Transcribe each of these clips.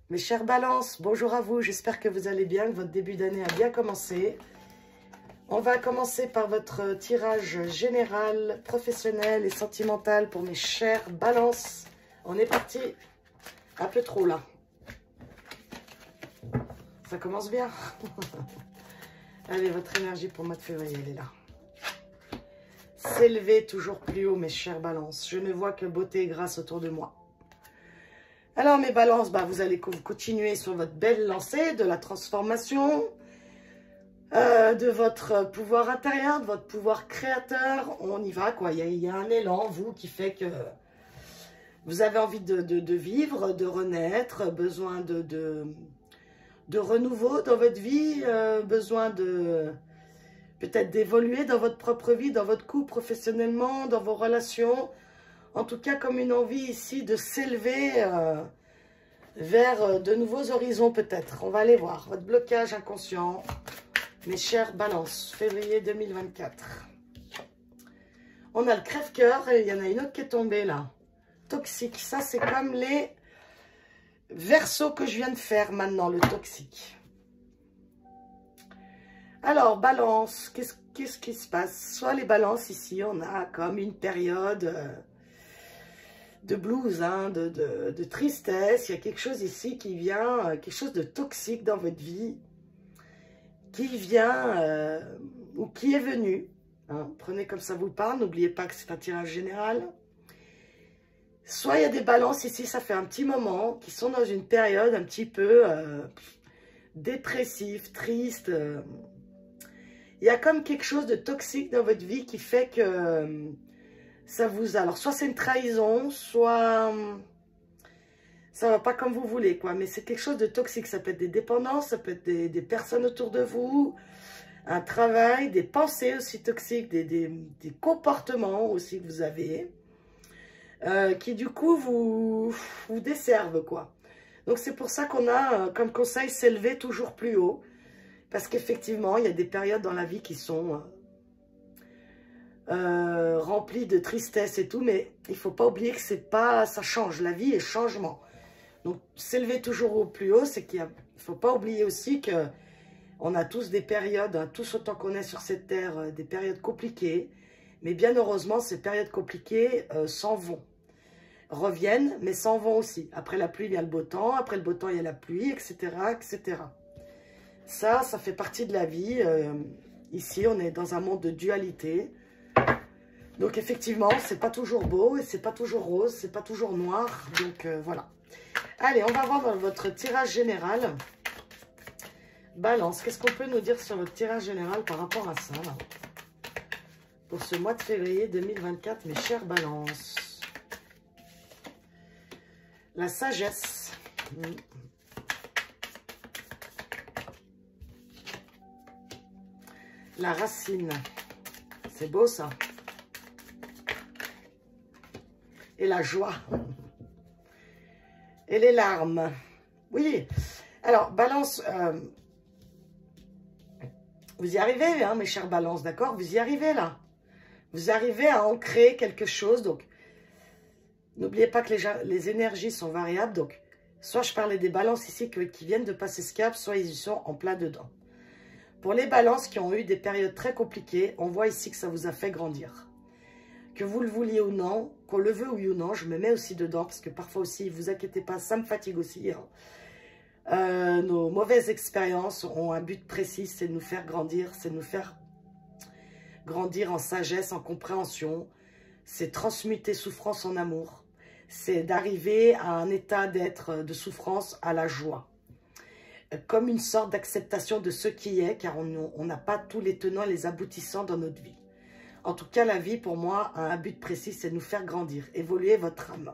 Mes chers balances, bonjour à vous, j'espère que vous allez bien, que votre début d'année a bien commencé. On va commencer par votre tirage général, professionnel et sentimental pour mes chers balances. On est parti, un peu trop là. Ça commence bien. Allez, votre énergie pour le mois de février, elle est là. S'élever toujours plus haut, mes chers balances. Je ne vois que beauté et grâce autour de moi. Alors, mes balances, vous allez continuer sur votre belle lancée de la transformation, de votre pouvoir intérieur, de votre pouvoir créateur. On y va, quoi. Il y a un élan en vous qui fait que vous avez envie de vivre, de renaître, besoin de renouveau dans votre vie, besoin de peut-être d'évoluer dans votre propre vie, dans votre couple, professionnellement, dans vos relations. En tout cas, comme une envie ici de s'élever vers de nouveaux horizons peut-être. On va aller voir votre blocage inconscient, mes chers balances, février 2024. On a le crève-cœur et il y en a une autre qui est tombée là. Toxique, ça c'est comme les versos que je viens de faire maintenant, le toxique. Alors, balance, qu'est-ce qui se passe? Soit les balances ici, on a comme une période de blues, hein, de tristesse. Il y a quelque chose ici qui vient, quelque chose de toxique dans votre vie, qui vient ou qui est venu. Hein. Prenez comme ça vous parle, n'oubliez pas que c'est un tirage général. Soit il y a des balances ici, ça fait un petit moment, qui sont dans une période un petit peu dépressive, triste. Il y a comme quelque chose de toxique dans votre vie qui fait que ça vous... Alors, soit c'est une trahison, soit ça va pas comme vous voulez, quoi. Mais c'est quelque chose de toxique. Ça peut être des dépendances, ça peut être des personnes autour de vous, un travail, des pensées aussi toxiques, des comportements aussi que vous avez, qui du coup vous desservent, quoi. Donc, c'est pour ça qu'on a comme conseil s'élever toujours plus haut. Parce qu'effectivement, il y a des périodes dans la vie qui sont remplies de tristesse et tout, mais il ne faut pas oublier que c'est pas, ça change, la vie est changement. Donc, s'élever toujours au plus haut, c'est qu'il ne faut pas oublier aussi qu'on a tous des périodes, hein, tous autant qu'on est sur cette terre, des périodes compliquées. Mais bien heureusement, ces périodes compliquées s'en vont, reviennent, mais s'en vont aussi. Après la pluie, il y a le beau temps, après le beau temps, il y a la pluie, etc., etc. Ça fait partie de la vie. Ici, on est dans un monde de dualité. Donc, effectivement, c'est pas toujours beau et c'est pas toujours rose, c'est pas toujours noir. Donc, voilà. Allez, on va voir dans votre tirage général. Balance, qu'est-ce qu'on peut nous dire sur votre tirage général par rapport à ça, là, pour ce mois de février 2024, mes chers balances. La sagesse. La racine, c'est beau ça. Et la joie. Et les larmes. Oui. Alors, balance, vous y arrivez, hein, mes chers balances, d'accord? Vous y arrivez là. Vous arrivez à ancrer quelque chose. Donc, n'oubliez pas que les énergies sont variables. Donc, soit je parlais des balances ici qui viennent de passer ce cap, soit ils y sont en plein dedans. Pour les balances qui ont eu des périodes très compliquées, on voit ici que ça vous a fait grandir. Que vous le vouliez ou non, qu'on le veut ou non, je me mets aussi dedans, parce que parfois aussi, vous inquiétez pas, ça me fatigue aussi. Hein. Nos mauvaises expériences ont un but précis, c'est de nous faire grandir, c'est de nous faire grandir en sagesse, en compréhension. C'est transmuter souffrance en amour. C'est d'arriver à un état d'être de souffrance à la joie. Comme une sorte d'acceptation de ce qui est, car on n'a pas tous les tenants et les aboutissants dans notre vie. En tout cas, la vie, pour moi, a un but précis, c'est de nous faire grandir, évoluer votre âme,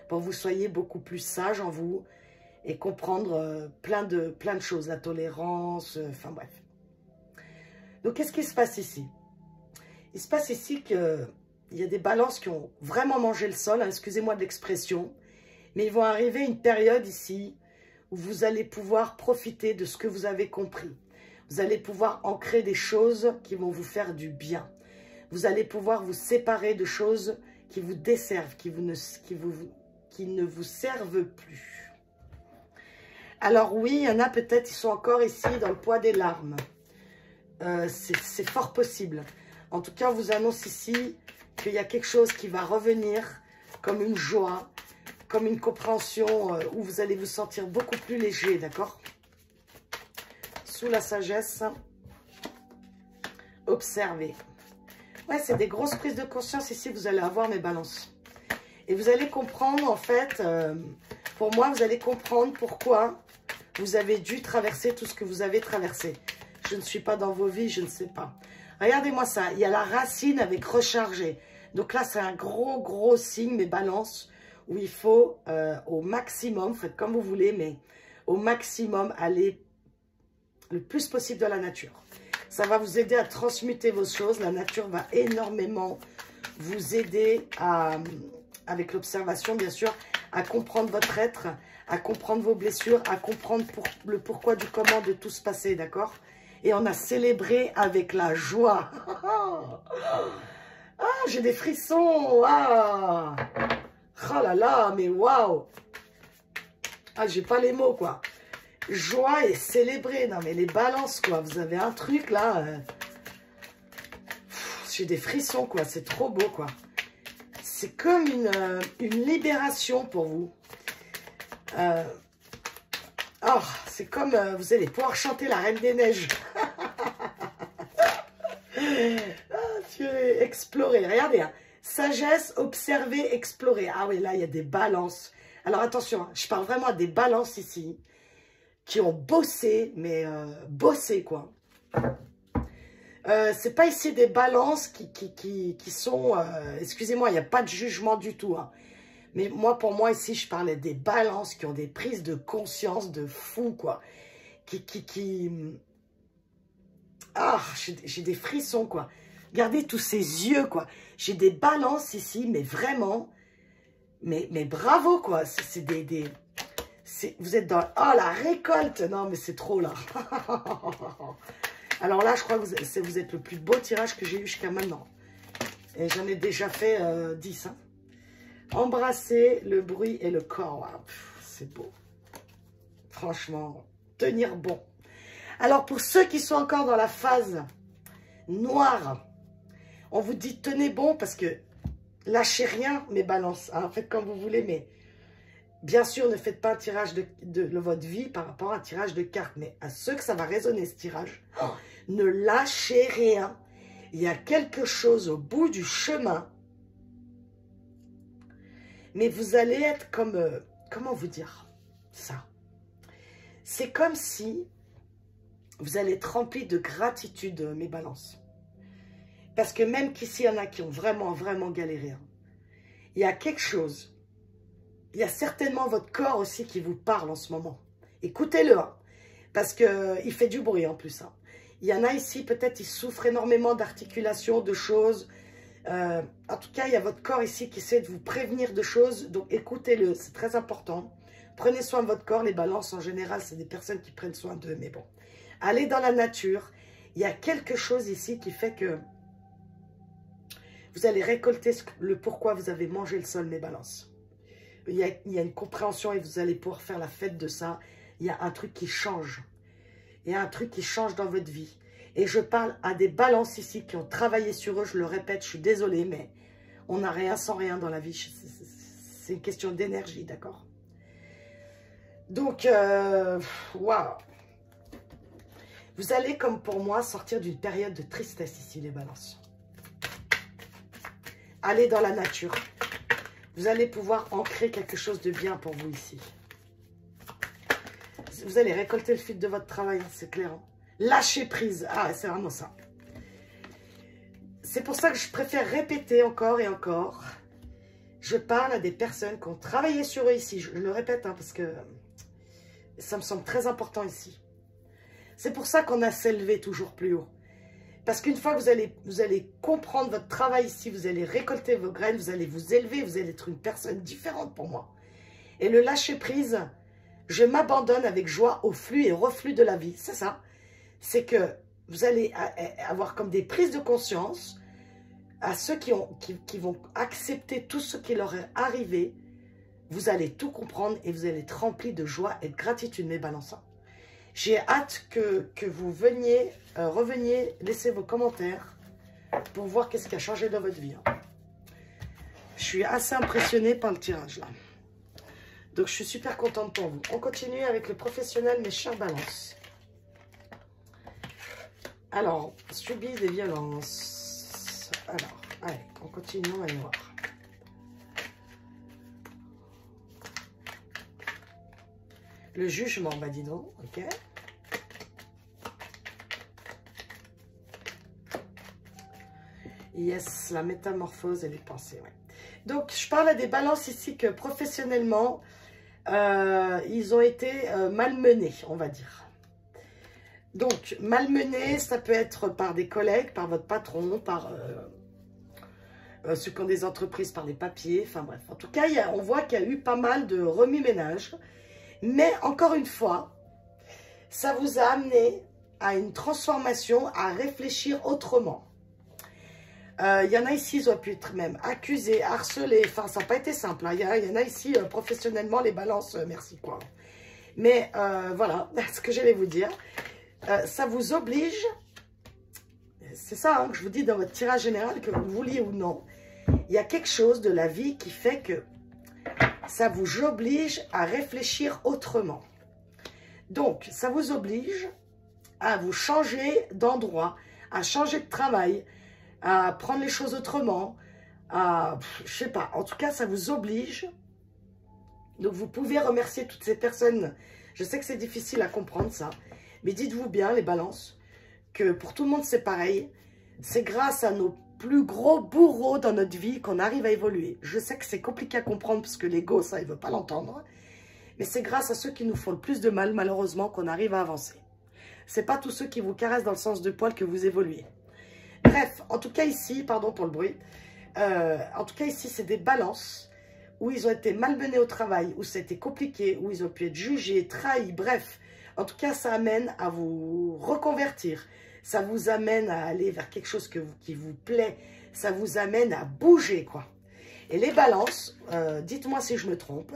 pour que vous soyez beaucoup plus sage en vous et comprendre plein de choses, la tolérance, enfin bref. Donc, qu'est-ce qui se passe ici? Il se passe ici qu'il y a des balances qui ont vraiment mangé le sol, hein, excusez-moi de l'expression, mais ils vont arriver à une période ici où vous allez pouvoir profiter de ce que vous avez compris. Vous allez pouvoir ancrer des choses qui vont vous faire du bien. Vous allez pouvoir vous séparer de choses qui vous desservent, qui ne vous servent plus. Alors oui, il y en a peut-être, ils sont encore ici dans le poids des larmes. C'est fort possible. En tout cas, on vous annonce ici qu'il y a quelque chose qui va revenir comme une joie, comme une compréhension où vous allez vous sentir beaucoup plus léger, d'accord? Sous la sagesse, observez. Ouais, c'est des grosses prises de conscience ici, vous allez avoir mes balances. Et vous allez comprendre, en fait, pour moi, vous allez comprendre pourquoi vous avez dû traverser tout ce que vous avez traversé. Je ne suis pas dans vos vies, je ne sais pas. Regardez-moi ça, il y a la racine avec recharger. Donc là, c'est un gros signe, mes balances, où il faut au maximum, faites comme vous voulez, mais au maximum, aller le plus possible dans la nature. Ça va vous aider à transmuter vos choses. La nature va énormément vous aider à, avec l'observation, bien sûr, à comprendre votre être, à comprendre vos blessures, à comprendre le pourquoi du comment de tout se passer, d'accord? Et on a célébré avec la joie. Ah, j'ai des frissons. Ah, oh là là, mais waouh. Ah, j'ai pas les mots, quoi. Joie et célébrer. Non, mais les balances, quoi. Vous avez un truc, là. J'ai des frissons, quoi. C'est trop beau, quoi. C'est comme une libération pour vous. Oh, c'est comme vous allez pouvoir chanter la Reine des Neiges. Explorer, regardez. Hein. Sagesse, observer, explorer. Ah oui, là, il y a des balances. Alors, attention, hein, je parle vraiment à des balances ici qui ont bossé, mais bossé, quoi. C'est pas ici des balances qui sont... excusez-moi, il n'y a pas de jugement du tout. Hein. Mais moi, pour moi, ici, je parlais des balances qui ont des prises de conscience de fou, quoi. Ah, j'ai des frissons, quoi. Regardez tous ces yeux, quoi. J'ai des balances ici, mais vraiment... Mais bravo, quoi. C'est vous êtes dans... Oh, la récolte. Non, mais c'est trop, là. Alors là, je crois que vous êtes le plus beau tirage que j'ai eu jusqu'à maintenant. Et j'en ai déjà fait 10, hein. Embrasser le bruit et le corps. Wow, c'est beau. Franchement, tenir bon. Alors, pour ceux qui sont encore dans la phase noire, on vous dit tenez bon parce que lâchez rien, mes balances. Hein, faites comme vous voulez, mais bien sûr, ne faites pas un tirage de votre vie par rapport à un tirage de cartes. Mais à ceux que ça va résonner, ce tirage, ne lâchez rien. Il y a quelque chose au bout du chemin. Mais vous allez être comme... comment vous dire ça? C'est comme si vous allez être rempli de gratitude, mes balances. Parce que même qu'ici, il y en a qui ont vraiment galéré. Hein. Il y a quelque chose. Il y a certainement votre corps aussi qui vous parle en ce moment. Écoutez-le, hein, parce qu'il fait du bruit en plus. Hein. Il y en a ici, peut-être, ils souffrent énormément d'articulation, de choses. En tout cas, il y a votre corps ici qui essaie de vous prévenir de choses. Donc, écoutez-le, c'est très important. Prenez soin de votre corps. Les balances, en général, c'est des personnes qui prennent soin d'eux. Mais bon, allez dans la nature. Il y a quelque chose ici qui fait que vous allez récolter le pourquoi vous avez mangé le sol, mes balances. Il y a une compréhension et vous allez pouvoir faire la fête de ça. Il y a un truc qui change. Il y a un truc qui change dans votre vie. Et je parle à des balances ici qui ont travaillé sur eux. Je le répète, je suis désolée, mais on n'a rien sans rien dans la vie. C'est une question d'énergie, d'accord? Donc, waouh! Vous allez, comme pour moi, sortir d'une période de tristesse ici, les balances. Allez dans la nature. Vous allez pouvoir ancrer quelque chose de bien pour vous ici. Vous allez récolter le fil de votre travail, hein, c'est clair. Hein. Lâcher prise. Ah, c'est vraiment ça. C'est pour ça que je préfère répéter encore et encore. Je parle à des personnes qui ont travaillé sur eux ici. Je le répète, hein, parce que ça me semble très important ici. C'est pour ça qu'on a s'élevé toujours plus haut. Parce qu'une fois que vous allez comprendre votre travail ici, vous allez récolter vos graines, vous allez vous élever, vous allez être une personne différente pour moi. Et le lâcher prise, je m'abandonne avec joie au flux et reflux de la vie. C'est ça. C'est que vous allez avoir comme des prises de conscience à ceux qui vont accepter tout ce qui leur est arrivé. vous allez tout comprendre et vous allez être rempli de joie et de gratitude, mes balances. J'ai hâte que vous reveniez, laisser vos commentaires pour voir qu'est-ce qui a changé dans votre vie. Je suis assez impressionnée par le tirage là. Donc, je suis super contente pour vous. On continue avec le professionnel, mes chers balances. Alors, subis des violences. Alors, allez, on continue, on va y voir. Le jugement, bah dis donc, ok. Yes, la métamorphose et les pensées, ouais. Donc, je parle à des balances ici que professionnellement, ils ont été malmenés, on va dire. Donc, malmenés, ça peut être par des collègues, par votre patron, par ceux qui ont des entreprises, par les papiers, enfin bref. En tout cas, on voit qu'il y a eu pas mal de remue-ménage. Mais encore une fois, ça vous a amené à une transformation, à réfléchir autrement. Il y en a ici, ils ont pu être même accusés, harcelés. Enfin, ça n'a pas été simple. Hein. Il y en a ici, professionnellement, les balances, merci quoi. Mais voilà, ce que j'allais vous dire. Ça vous oblige, c'est ça hein, que je vous dis dans votre tirage général, que vous vouliez ou non. Il y a quelque chose de la vie qui fait que ça vous oblige à réfléchir autrement. Donc, ça vous oblige à vous changer d'endroit, à changer de travail, à prendre les choses autrement, à, je sais pas, en tout cas, ça vous oblige. Donc, vous pouvez remercier toutes ces personnes. Je sais que c'est difficile à comprendre ça, mais dites-vous bien, les balances, que pour tout le monde, c'est pareil. C'est grâce à nos plus gros bourreaux dans notre vie qu'on arrive à évoluer. Je sais que c'est compliqué à comprendre parce que l'ego, ça, il veut pas l'entendre. Mais c'est grâce à ceux qui nous font le plus de mal, malheureusement, qu'on arrive à avancer. C'est pas tous ceux qui vous caressent dans le sens de poil que vous évoluez. Bref, en tout cas ici, pardon pour le bruit, en tout cas ici, c'est des balances où ils ont été malmenés au travail, où c'était compliqué, où ils ont pu être jugés, trahis, bref. En tout cas, ça amène à vous reconvertir. Ça vous amène à aller vers quelque chose qui vous plaît. Ça vous amène à bouger, quoi. Et les balances, dites-moi si je me trompe,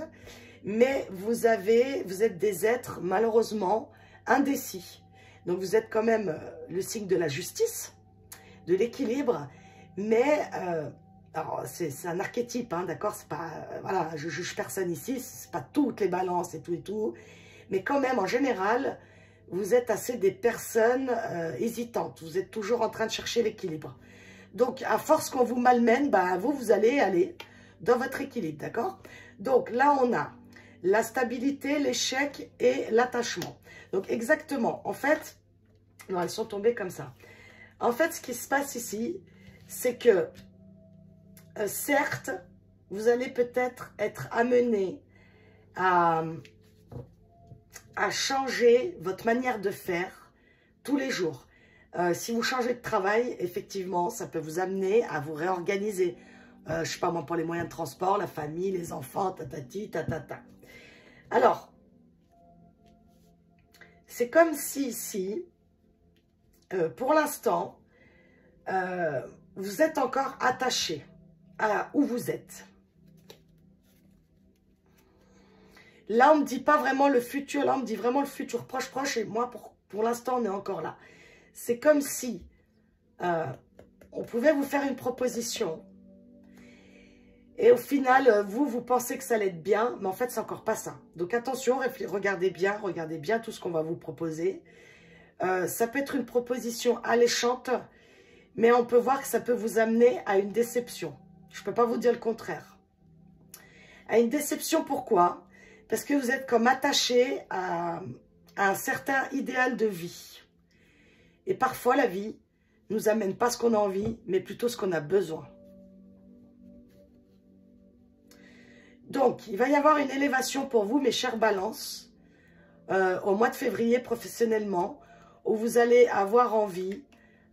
mais vous êtes des êtres, malheureusement, indécis. Donc, vous êtes quand même le signe de la justice, de l'équilibre, mais alors c'est un archétype, hein, d'accord, c'est pas, voilà, je juge personne ici, c'est pas toutes les balances et tout, mais quand même, en général, vous êtes assez des personnes hésitantes. Vous êtes toujours en train de chercher l'équilibre. Donc, à force qu'on vous malmène, bah, vous allez aller dans votre équilibre, d'accord? Donc, là, on a la stabilité, l'échec et l'attachement. Donc, exactement. En fait, non, elles sont tombées comme ça. En fait, ce qui se passe ici, c'est que, certes, vous allez peut-être être amené à changer votre manière de faire tous les jours. Si vous changez de travail, effectivement, ça peut vous amener à vous réorganiser. Je ne sais pas moi, pour les moyens de transport, la famille, les enfants, tatati, tatata. Alors, c'est comme si ici, pour l'instant, vous êtes encore attaché à où vous êtes. Là, on ne me dit pas vraiment le futur. Là, on me dit vraiment le futur proche. Et moi, pour l'instant, on est encore là. C'est comme si on pouvait vous faire une proposition. Et au final, vous pensez que ça allait être bien. Mais en fait, c'est encore pas ça. Donc, attention, regardez bien tout ce qu'on va vous proposer. Ça peut être une proposition alléchante. Mais on peut voir que ça peut vous amener à une déception. Je ne peux pas vous dire le contraire. À une déception, pourquoi ? Parce que vous êtes comme attaché à un certain idéal de vie. Et parfois, la vie ne nous amène pas ce qu'on a envie, mais plutôt ce qu'on a besoin. Donc, il va y avoir une élévation pour vous, mes chères balances, au mois de février professionnellement, où vous allez avoir envie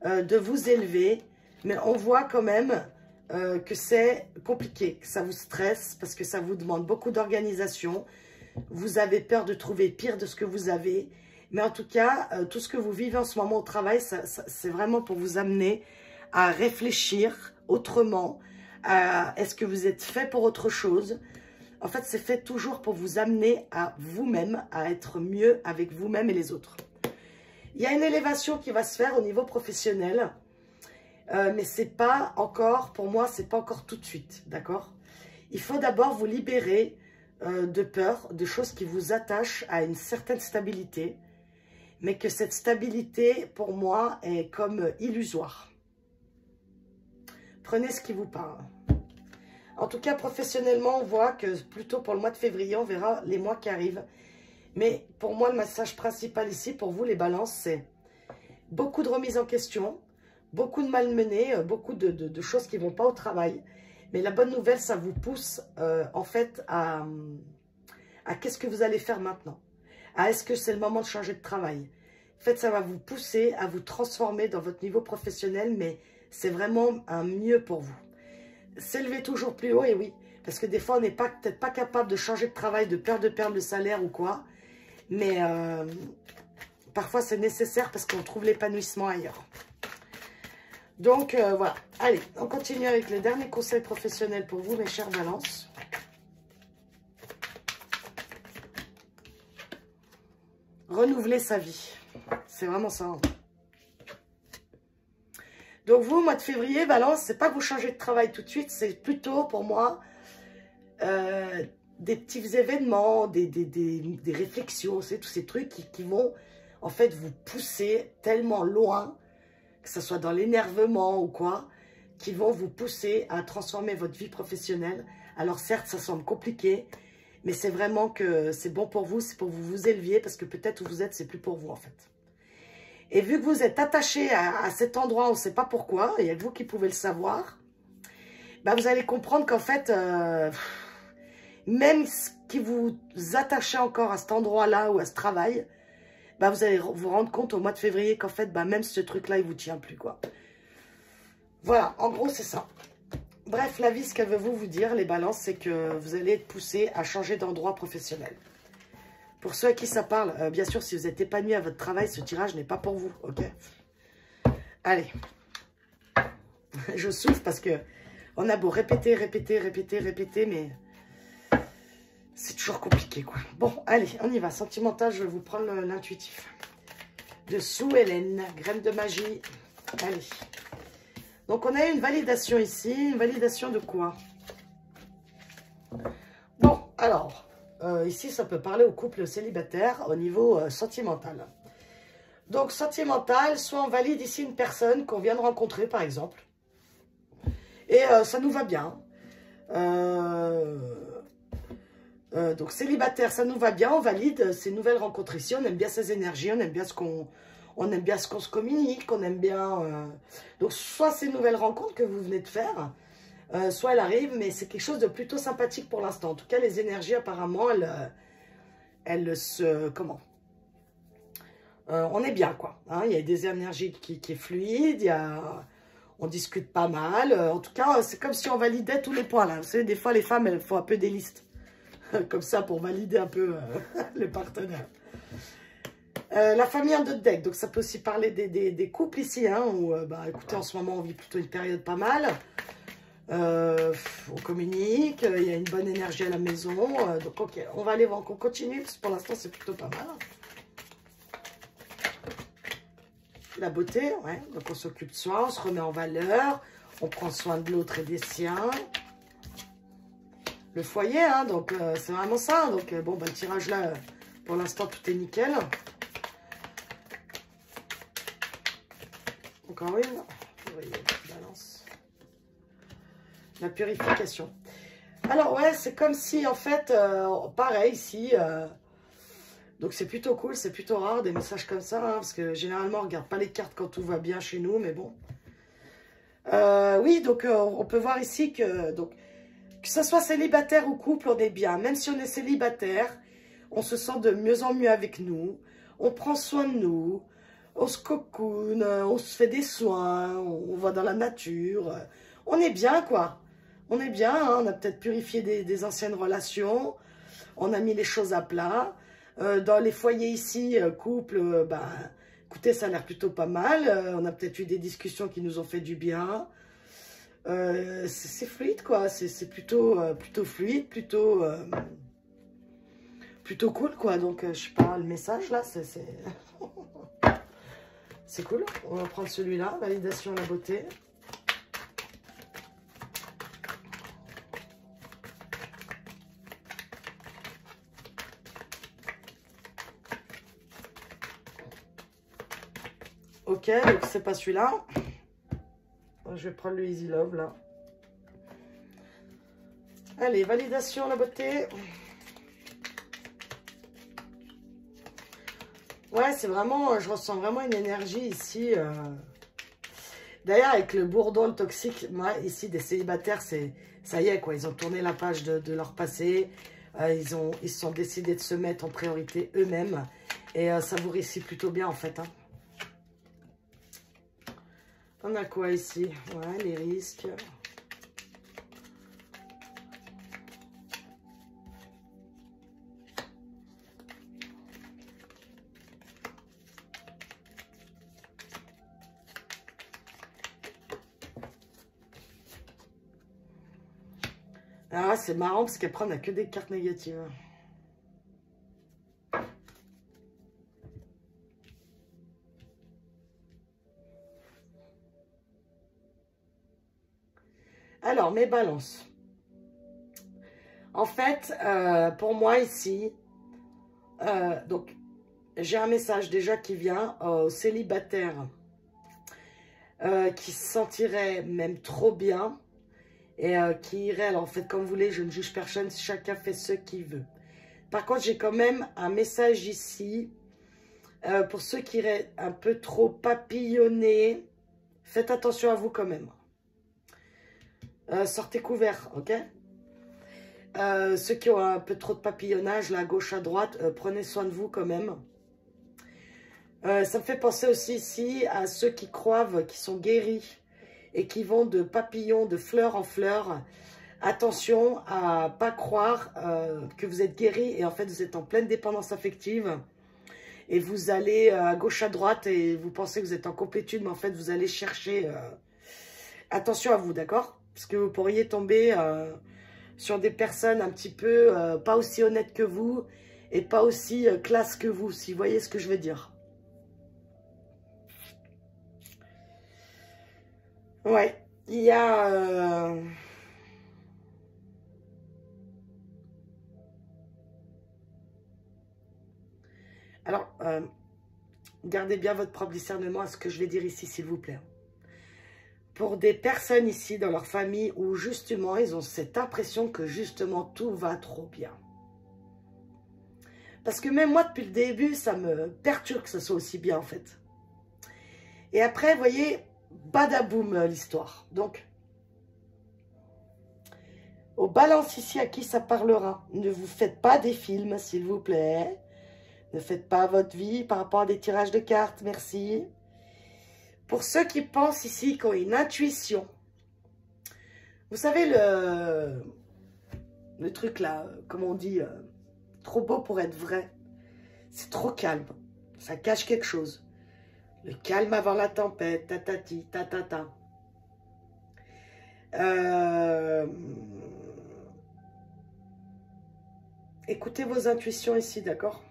de vous élever. Mais on voit quand même que c'est compliqué, que ça vous stresse, parce que ça vous demande beaucoup d'organisation. Vous avez peur de trouver pire de ce que vous avez. Mais en tout cas, tout ce que vous vivez en ce moment au travail, c'est vraiment pour vous amener à réfléchir autrement. Est-ce que vous êtes fait pour autre chose? En fait, c'est fait toujours pour vous amener à vous-même, à être mieux avec vous-même et les autres. Il y a une élévation qui va se faire au niveau professionnel, mais c'est pas encore, pour moi, c'est pas encore tout de suite, d'accord? Il faut d'abord vous libérer de peur, de choses qui vous attachent à une certaine stabilité, mais que cette stabilité, pour moi, est comme illusoire. Prenez ce qui vous parle. En tout cas, professionnellement, on voit que plutôt pour le mois de février, on verra les mois qui arrivent. Mais pour moi, le message principal ici, pour vous les balances, c'est beaucoup de remises en question, beaucoup de malmenés, beaucoup de choses qui ne vont pas au travail. Mais la bonne nouvelle, ça vous pousse en fait à qu'est-ce que vous allez faire maintenant. Est-ce que c'est le moment de changer de travail? En fait, ça va vous pousser à vous transformer dans votre niveau professionnel, mais c'est vraiment un mieux pour vous. S'élever toujours plus haut, et oui, parce que des fois, on n'est peut-être pas capable de changer de travail, de perdre le salaire ou quoi, mais parfois, c'est nécessaire parce qu'on trouve l'épanouissement ailleurs. Donc, voilà. Allez, on continue avec les derniers conseils professionnels pour vous, mes chers balances. Renouveler sa vie. C'est vraiment ça. Hein. Donc vous, mois de février, balance, c'est pas que vous changez de travail tout de suite, c'est plutôt pour moi des petits événements, des réflexions, c'est tous ces trucs qui vont en fait vous pousser tellement loin, que ce soit dans l'énervement ou quoi, qui vont vous pousser à transformer votre vie professionnelle. Alors certes, ça semble compliqué, mais c'est vraiment que c'est bon pour vous, c'est pour que vous vous éleviez, parce que peut-être où vous êtes, c'est plus pour vous en fait. Et vu que vous êtes attaché à cet endroit, on ne sait pas pourquoi, il y a que vous qui pouvez le savoir, bah vous allez comprendre qu'en fait, même ce qui vous attachez encore à cet endroit-là ou à ce travail, bah vous allez vous rendre compte au mois de février qu'en fait, bah même ce truc-là, il ne vous tient plus, quoi. Voilà, en gros, c'est ça. Bref, la vie, ce qu'elle veut vous dire, les balances, c'est que vous allez être poussé à changer d'endroit professionnel. Pour ceux à qui ça parle, bien sûr, si vous êtes épanoui à votre travail, ce tirage n'est pas pour vous, ok? Allez. Je souffle parce que on a beau répéter, mais c'est toujours compliqué, quoi. Bon, allez, on y va. Sentimental, je vais vous prendre l'intuitif. De Sue Hélène, graine de magie. Allez. Donc, on a une validation ici. Une validation de quoi? Bon, alors... ici, ça peut parler au couple célibataire au niveau sentimental. Donc, sentimental, soit on valide ici une personne qu'on vient de rencontrer, par exemple. Et ça nous va bien. Donc, célibataire, ça nous va bien. On valide ces nouvelles rencontres ici. On aime bien ces énergies. On aime bien ce qu'on se communique. On aime bien... Donc, soit ces nouvelles rencontres que vous venez de faire... soit elle arrive, mais c'est quelque chose de plutôt sympathique pour l'instant. En tout cas, les énergies, apparemment, elles se... Comment on est bien, quoi. Hein, il y a des énergies qui est fluide, on discute pas mal. En tout cas, c'est comme si on validait tous les points, là. Vous savez, des fois, les femmes, elles font un peu des listes. Comme ça, pour valider un peu le partenaire. La famille en deux decks. Donc, ça peut aussi parler des couples ici, hein, où, bah, écoutez, en ce moment, on vit plutôt une période pas mal. On communique, il y a une bonne énergie à la maison, donc ok, on va aller voir, on continue, parce que pour l'instant c'est plutôt pas mal. La beauté, ouais, donc on s'occupe de soi, on se remet en valeur, on prend soin de l'autre et des siens. Le foyer, hein, donc c'est vraiment ça, donc bon, bah, le tirage là, pour l'instant tout est nickel. Encore une, vous voyez, balance. La purification. Alors ouais, c'est comme si en fait, pareil ici, donc c'est plutôt cool, c'est plutôt rare des messages comme ça, hein, parce que généralement on ne regarde pas les cartes quand tout va bien chez nous, mais bon. Oui, donc on peut voir ici que ce soit célibataire ou couple, on est bien. Même si on est célibataire, on se sent de mieux en mieux avec nous, on prend soin de nous, on se cocoune, on se fait des soins, on va dans la nature, on est bien quoi. On est bien, hein, on a peut-être purifié des anciennes relations, on a mis les choses à plat. Dans les foyers ici, couple, ben, écoutez, ça a l'air plutôt pas mal. On a peut-être eu des discussions qui nous ont fait du bien. c'est fluide, quoi. C'est plutôt, plutôt fluide, plutôt cool, quoi. Donc, je sais pas, le message, là, c'est cool. On va prendre celui-là, validation, la beauté. Ok, donc c'est pas celui-là. Je vais prendre le Easy Love, là. Allez, validation, la beauté. Ouais, c'est vraiment, je ressens vraiment une énergie ici. D'ailleurs, avec le bourdon, le toxique, moi, ici, des célibataires, ça y est, quoi. Ils ont tourné la page de leur passé. Ils se sont décidés de se mettre en priorité eux-mêmes. Et ça vous réussit plutôt bien, en fait, hein. On a quoi ici? Ouais, les risques. Ah, c'est marrant parce qu'après, on n'a que des cartes négatives. Alors, mes balances. En fait, pour moi ici, donc, j'ai un message déjà qui vient aux célibataires qui se sentiraient même trop bien et qui iraient, alors faites comme vous voulez, je ne juge personne, chacun fait ce qu'il veut. Par contre, j'ai quand même un message ici pour ceux qui iraient un peu trop papillonner. Faites attention à vous quand même. Sortez couverts, ok? Ceux qui ont un peu trop de papillonnage, là, à gauche, à droite, prenez soin de vous quand même. Ça me fait penser aussi ici à ceux qui croient qu'ils sont guéris et qui vont de papillon, de fleur en fleur. Attention à ne pas croire que vous êtes guéri et en fait vous êtes en pleine dépendance affective. Et vous allez à gauche, à droite et vous pensez que vous êtes en complétude, mais en fait vous allez chercher... Attention à vous, d'accord? Parce que vous pourriez tomber sur des personnes un petit peu pas aussi honnêtes que vous et pas aussi classe que vous, si vous voyez ce que je veux dire. Ouais, il y a... Alors, gardez bien votre propre discernement à ce que je vais dire ici, s'il vous plaît. Pour des personnes ici dans leur famille où justement ils ont cette impression que justement tout va trop bien. Parce que même moi depuis le début ça me perturbe que ce soit aussi bien en fait. Et après vous voyez, badaboum l'histoire. Donc aux balances ici à qui ça parlera. Ne vous faites pas des films s'il vous plaît. Ne faites pas votre vie par rapport à des tirages de cartes, merci. Pour ceux qui pensent ici qui ont une intuition, vous savez le truc là, comme on dit, trop beau pour être vrai, c'est trop calme, ça cache quelque chose. Le calme avant la tempête, tatati, tatata. Écoutez vos intuitions ici, d'accord?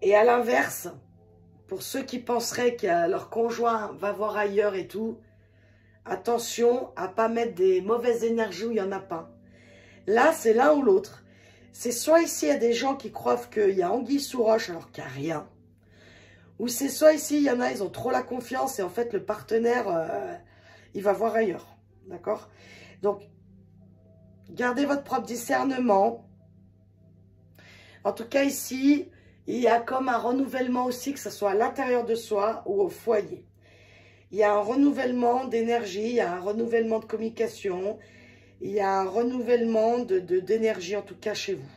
Et à l'inverse, pour ceux qui penseraient que leur conjoint va voir ailleurs et tout, attention à ne pas mettre des mauvaises énergies où il n'y en a pas. Là, c'est l'un ou l'autre. C'est soit ici, il y a des gens qui croient qu'il y a anguille sous roche alors qu'il n'y a rien. Ou c'est soit ici, il y en a, ils ont trop la confiance et en fait, le partenaire, il va voir ailleurs. D'accord? Donc, gardez votre propre discernement. En tout cas, ici, il y a comme un renouvellement aussi, que ce soit à l'intérieur de soi ou au foyer. Il y a un renouvellement d'énergie, il y a un renouvellement de communication, il y a un renouvellement d'énergie, en tout cas chez vous.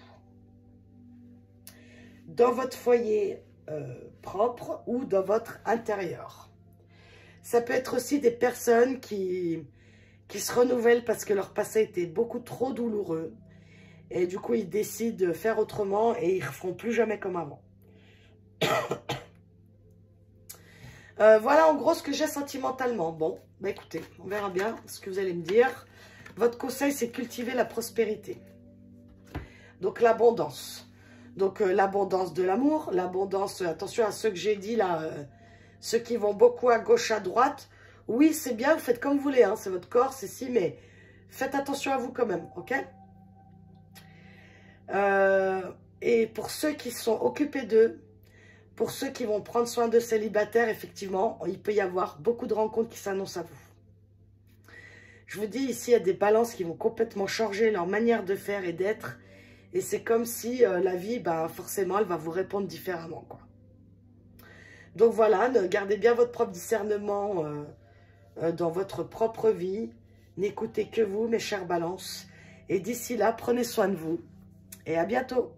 Dans votre foyer propre ou dans votre intérieur. Ça peut être aussi des personnes qui se renouvellent parce que leur passé était beaucoup trop douloureux. Et du coup, ils décident de faire autrement et ils ne feront plus jamais comme avant. Voilà en gros ce que j'ai sentimentalement. Bon, bah écoutez, on verra bien ce que vous allez me dire. Votre conseil, c'est cultiver la prospérité. Donc l'abondance. Donc l'abondance de l'amour, l'abondance, attention à ceux que j'ai dit là, ceux qui vont beaucoup à gauche, à droite. Oui, c'est bien, vous faites comme vous voulez, hein, c'est votre corps, c'est si, mais faites attention à vous quand même, ok? Et pour ceux qui sont occupés d'eux, pour ceux qui vont prendre soin de célibataires, effectivement, il peut y avoir beaucoup de rencontres qui s'annoncent à vous. Je vous dis, ici, il y a des balances qui vont complètement changer leur manière de faire et d'être. Et c'est comme si la vie, bah, forcément, elle va vous répondre différemment, quoi. Donc voilà, gardez bien votre propre discernement dans votre propre vie. N'écoutez que vous, mes chères balances. Et d'ici là, prenez soin de vous. Et à bientôt.